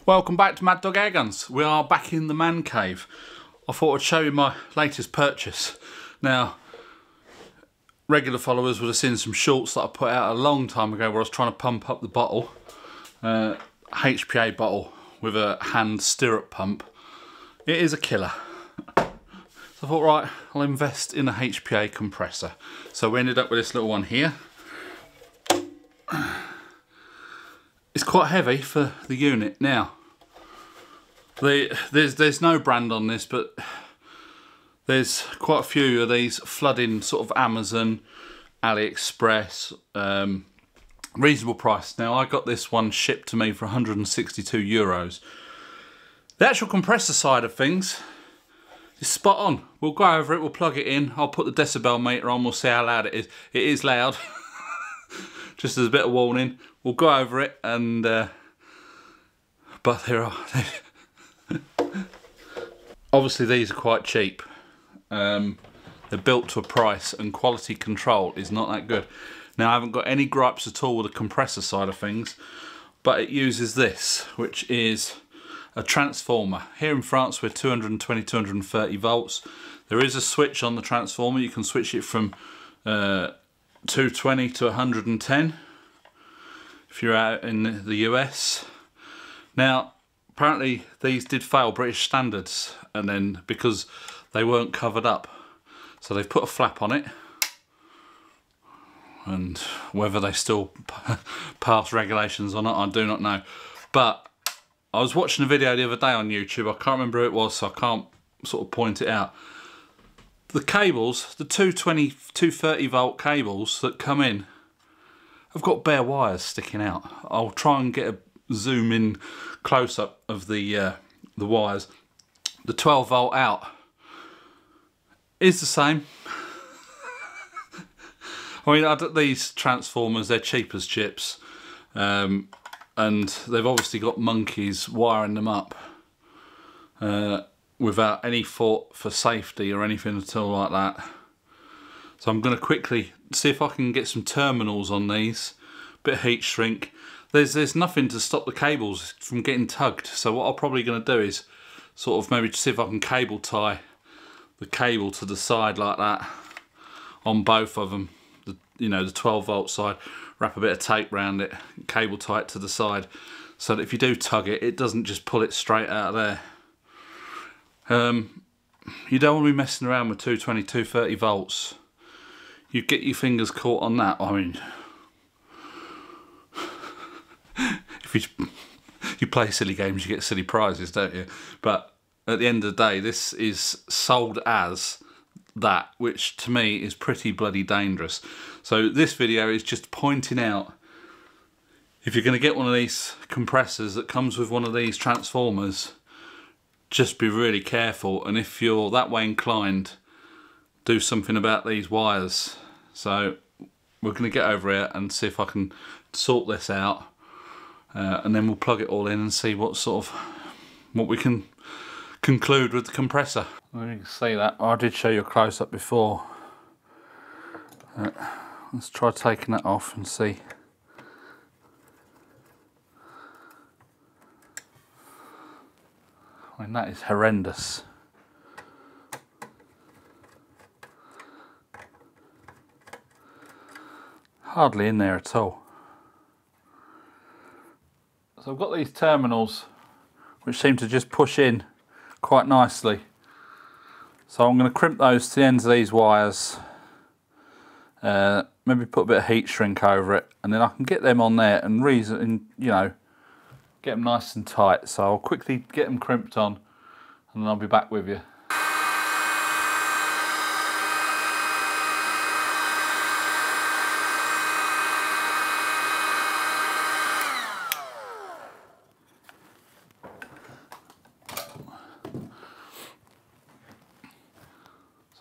Welcome back to Mad Dog Air Guns. We are back in the man cave. I thought I'd show you my latest purchase. Now, regular followers would have seen some shorts that I put out a long time ago where I was trying to pump up the bottle. HPA bottle with a hand stirrup pump. It is a killer. So I thought, right, I'll invest in a HPA compressor. So we ended up with this little one here. It's quite heavy for the unit. Now, there's no brand on this, but there's quite a few of these flooding sort of Amazon, AliExpress, reasonable price. Now, I got this one shipped to me for 162 euros. The actual compressor side of things is spot on. We'll go over it, we'll plug it in, I'll put the decibel meter on, we'll see how loud it is. It is loud, just as a bit of warning. We'll go over it, and but there are obviously these are quite cheap. They're built to a price, and quality control is not that good. Now, I haven't got any gripes at all with the compressor side of things, but it uses this, which is a transformer. Here in France, we're 220, 230 volts. There is a switch on the transformer. You can switch it from 220 to 110. If you're out in the US. Now, apparently these did fail British standards, and then because they weren't covered up, so they've put a flap on it, and whether they still pass regulations or not, I do not know. But I was watching a video the other day on YouTube, I can't remember who it was, so I can't sort of point it out. The cables, the 220, 230 volt cables that come in, I've got bare wires sticking out. I'll try and get a zoom in close up of the wires. The 12 volt out is the same. I mean, these transformers, they're cheap as chips, and they've obviously got monkeys wiring them up without any thought for safety or anything at all like that. So I'm going to quickly see if I can get some terminals on these, bit of heat shrink. There's nothing to stop the cables from getting tugged. So what I'm probably going to do is sort of maybe see if I can cable tie the cable to the side like that on both of them. You know, the 12 volt side, wrap a bit of tape around it, cable tie it to the side, so that if you do tug it, it doesn't just pull it straight out of there. You don't want to be messing around with 220, 230 volts. You get your fingers caught on that. I mean, if you play silly games, you get silly prizes, don't you? But at the end of the day, this is sold as that, which to me is pretty bloody dangerous. So this video is just pointing out, if you're going to get one of these compressors that comes with one of these transformers, just be really careful, and if you're that way inclined, do something about these wires. So we're going to get over here and see if I can sort this out, and then we'll plug it all in and see what we can conclude with the compressor. Well, you can see that I did show you a close-up before. Let's try taking that off and see. I mean, that is horrendous. Hardly in there at all. So I've got these terminals which seem to just push in quite nicely. So I'm going to crimp those to the ends of these wires. Maybe put a bit of heat shrink over it, and then I can get them on there and you know, get them nice and tight. So I'll quickly get them crimped on, and then I'll be back with you.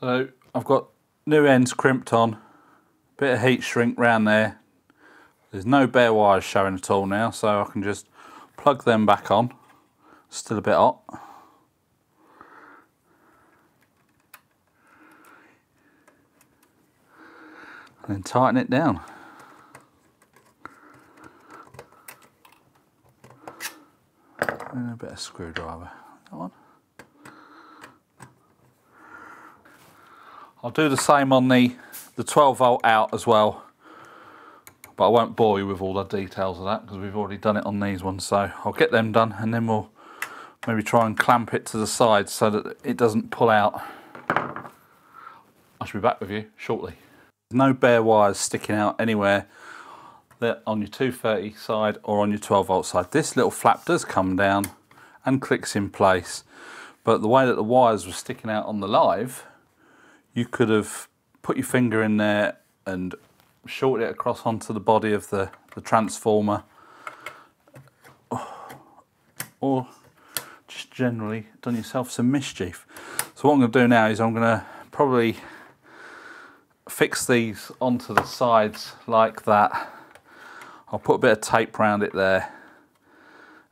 So I've got new ends crimped on, bit of heat shrink round there. There's no bare wires showing at all now, so I can just plug them back on. Still a bit hot. And then tighten it down. And a bit of screwdriver. That one. I'll do the same on the 12 volt out as well, but I won't bore you with all the details of that because we've already done it on these ones. So I'll get them done and then we'll maybe try and clamp it to the side so that it doesn't pull out. I shall be back with you shortly. No bare wires sticking out anywhere on your 230 side or on your 12 volt side. This little flap does come down and clicks in place, but the way that the wires were sticking out on the live, you could have put your finger in there and shorted it across onto the body of the transformer, or just generally done yourself some mischief. So what I'm going to do now is I'm going to probably fix these onto the sides like that. I'll put a bit of tape around it there,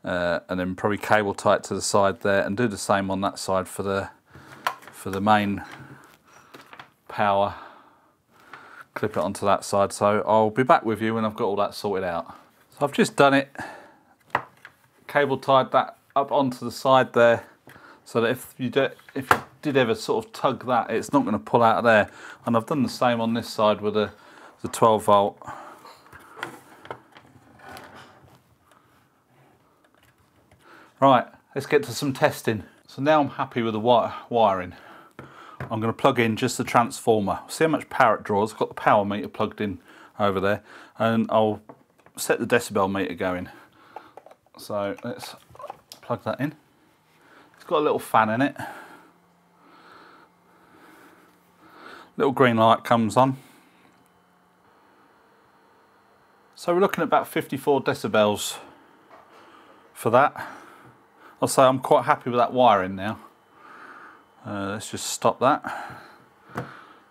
and then probably cable tie it to the side there, and do the same on that side for the main power. Clip it onto that side. So I'll be back with you when I've got all that sorted out. So I've just done it, cable tied that up onto the side there, so that if you did ever sort of tug that, it's not going to pull out of there. And I've done the same on this side with the 12 volt. Right, let's get to some testing. So now I'm happy with the wiring. I'm going to plug in just the transformer. See how much power it draws. I've got the power meter plugged in over there, and I'll set the decibel meter going. So let's plug that in. It's got a little fan in it. Little green light comes on. So we're looking at about 54 decibels for that. I'll say I'm quite happy with that wiring now. Let's just stop that.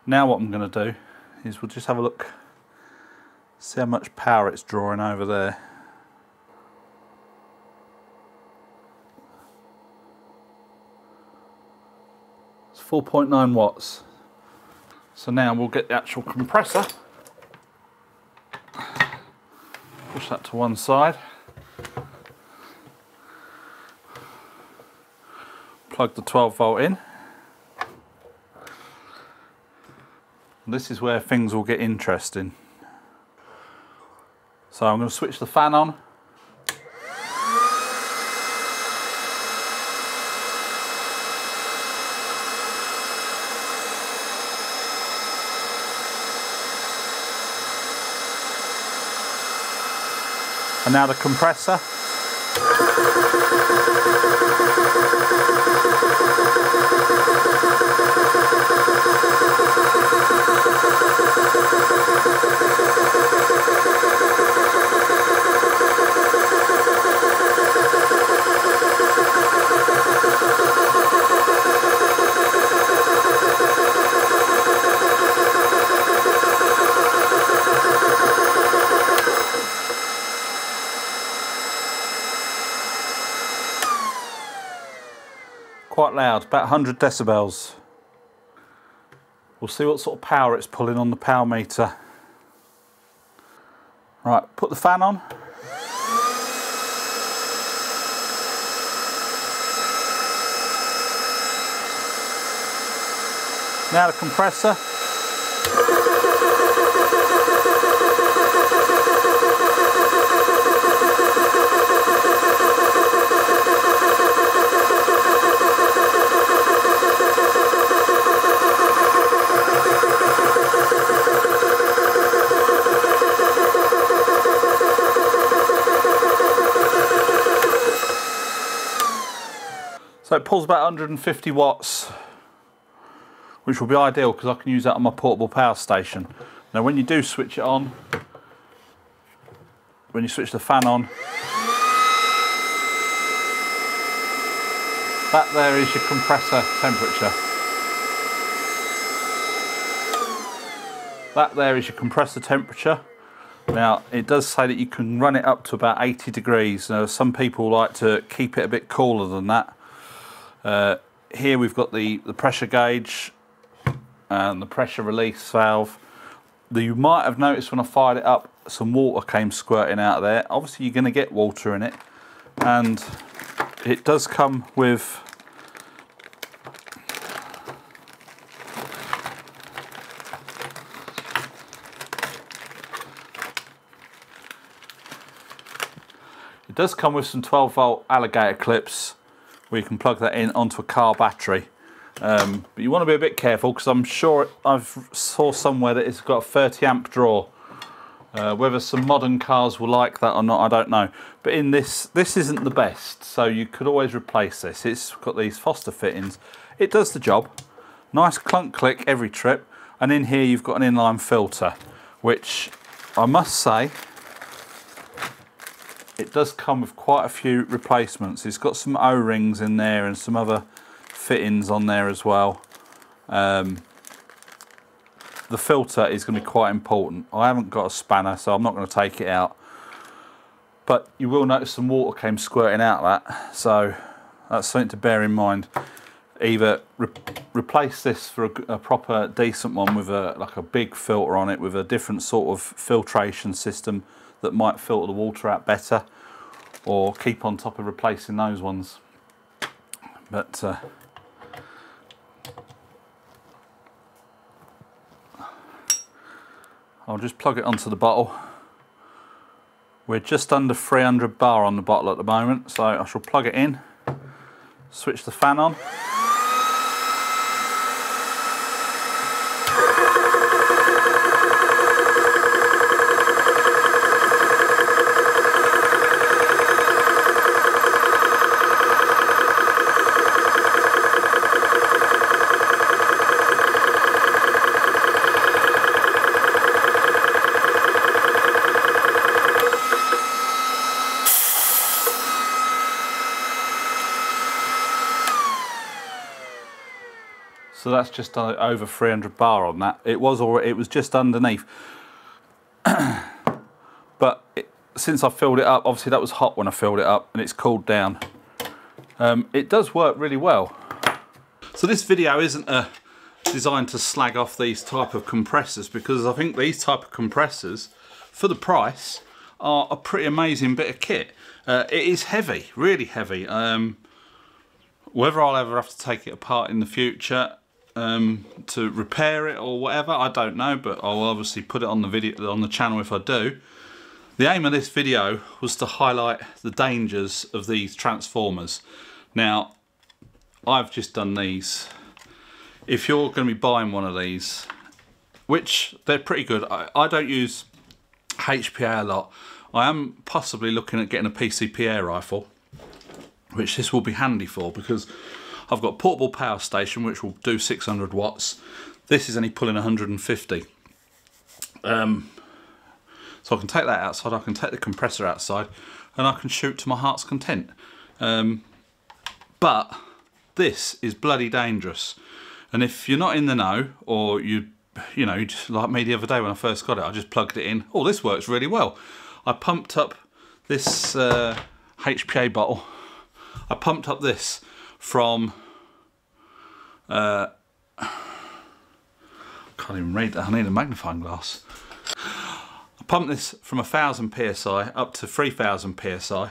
Now what I'm going to do is we'll just have a look, see how much power it's drawing over there. It's 4.9 watts. So now we'll get the actual compressor. Push that to one side. Plug the 12 volt in. This is where things will get interesting. So I'm going to switch the fan on. And now the compressor. Quite loud, about 100 decibels. We'll see what sort of power it's pulling on the power meter. Right, put the fan on. Now the compressor. So it pulls about 150 watts, which will be ideal because I can use that on my portable power station. Now when you do switch it on, when you switch the fan on, that there is your compressor temperature. That there is your compressor temperature. Now it does say that you can run it up to about 80 degrees. Now some people like to keep it a bit cooler than that. Here we've got the pressure gauge and the pressure release valve. You might have noticed when I fired it up, some water came squirting out of there. Obviously you're going to get water in it, and it does come with some 12-volt alligator clips where you can plug that in onto a car battery. But you want to be a bit careful, because I'm sure I've saw somewhere that it's got a 30 amp draw. Whether some modern cars will like that or not, I don't know. But in this isn't the best, so you could always replace this. It's got these Foster fittings. It does the job. Nice clunk click every trip. And in here you've got an inline filter, which I must say, it does come with quite a few replacements. It's got some O-rings in there and some other fittings on there as well. The filter is going to be quite important. I haven't got a spanner, so I'm not going to take it out. But you will notice some water came squirting out of that, so that's something to bear in mind. Either replace this for a proper decent one with like a big filter on it with a different sort of filtration system that might filter the water out better, or keep on top of replacing those ones. But I'll just plug it onto the bottle. We're just under 300 bar on the bottle at the moment, so I shall plug it in, switch the fan on. So that's just over 300 bar on that. It was just underneath. But since I filled it up, obviously that was hot when I filled it up, and it's cooled down. It does work really well. So this video isn't designed to slag off these type of compressors, because I think these type of compressors, for the price, are a pretty amazing bit of kit. It is heavy, really heavy. Whether I'll ever have to take it apart in the future to repair it or whatever, I don't know, but I'll obviously put it on the video on the channel if I do. The aim of this video was to highlight the dangers of these transformers. Now, I've just done these. If you're going to be buying one of these, which they're pretty good, I don't use HPA a lot. I am possibly looking at getting a PCP air rifle, which this will be handy for, because I've got a portable power station which will do 600 watts. This is only pulling 150. So I can take that outside, I can take the compressor outside, and I can shoot to my heart's content. But this is bloody dangerous. And if you're not in the know, or you know, just like me the other day when I first got it, I just plugged it in. Oh, this works really well. I pumped up this HPA bottle. I pumped up this from I can't even read that, I need a magnifying glass. I pumped this from 1000 psi up to 3000 psi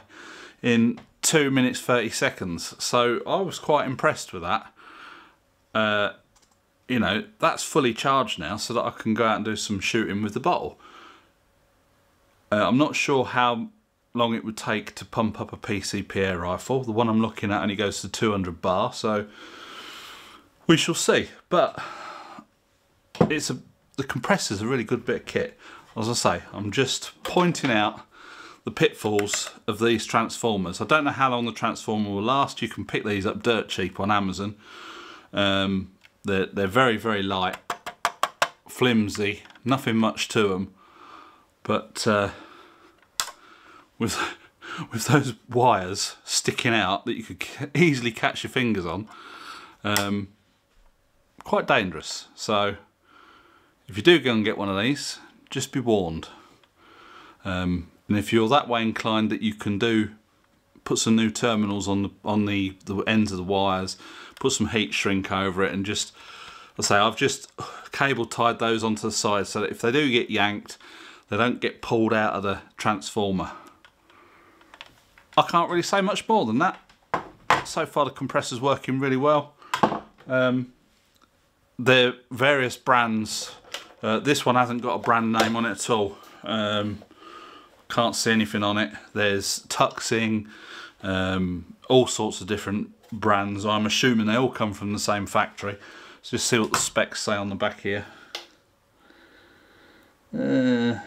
in 2 minutes 30 seconds, so I was quite impressed with that. You know, that's fully charged now, so that I can go out and do some shooting with the bottle. I'm not sure how long it would take to pump up a PCP air rifle. The one I'm looking at only goes to 200 bar, so we shall see. But the compressor's a really good bit of kit. As I say, I'm just pointing out the pitfalls of these transformers. I don't know how long the transformer will last. You can pick these up dirt cheap on Amazon. They're very, very light, flimsy, nothing much to them. But with those wires sticking out that you could easily catch your fingers on, quite dangerous. So if you do go and get one of these, just be warned. And if you're that way inclined that you can put some new terminals on the ends of the wires, put some heat shrink over it, and just, I've just cable tied those onto the side so that if they do get yanked, they don't get pulled out of the transformer. I can't really say much more than that. so far the compressor's working really well. There are various brands. This one hasn't got a brand name on it at all. Can't see anything on it. There's Tuxing, all sorts of different brands. I'm assuming they all come from the same factory. Let's just see what the specs say on the back here. Well,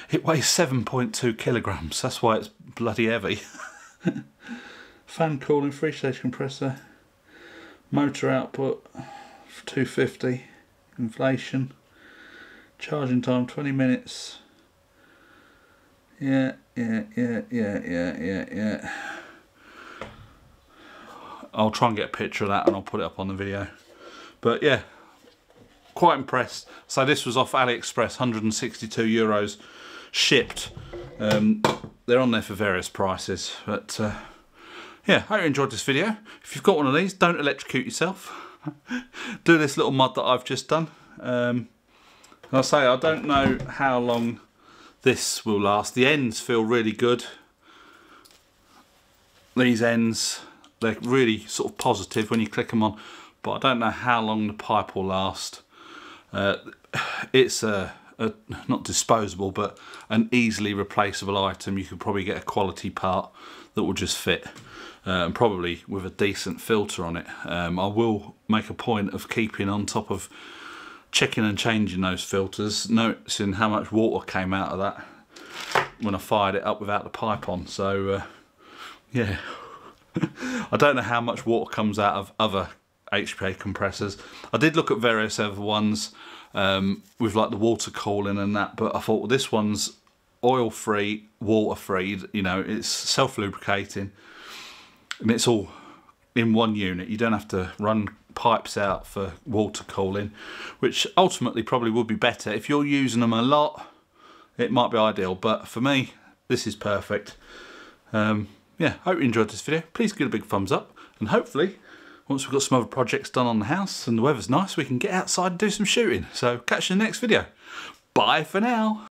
it weighs 7.2 kilograms. That's why it's bloody heavy. Fan cooling, 3-stage compressor, motor output 250, inflation, charging time 20 minutes. Yeah. I'll try and get a picture of that and I'll put it up on the video. But yeah, quite impressed. So this was off AliExpress, 162 euros shipped. They're on there for various prices, but yeah, hope you enjoyed this video. If you've got one of these, don't electrocute yourself. Do this little mod that I've just done. And I'll say, I don't know how long this will last. The ends feel really good. These ends, they're really sort of positive when you click them on, but I don't know how long the pipe will last. It's not disposable, but an easily replaceable item. You could probably get a quality part that will just fit, and probably with a decent filter on it. I will make a point of keeping on top of checking and changing those filters, noticing how much water came out of that when I fired it up without the pipe on. So yeah, I don't know how much water comes out of other HPA compressors. I did look at various other ones with like the water cooling and that, but I thought, well, this one's oil free, water free, you know, it's self lubricating and it's all in one unit. You don't have to run pipes out for water cooling, which ultimately probably would be better. If you're using them a lot, it might be ideal, but for me this is perfect. Yeah, hope you enjoyed this video. Please give it a big thumbs up, and hopefully once we've got some other projects done on the house and the weather's nice, we can get outside and do some shooting. So catch you in the next video. Bye for now.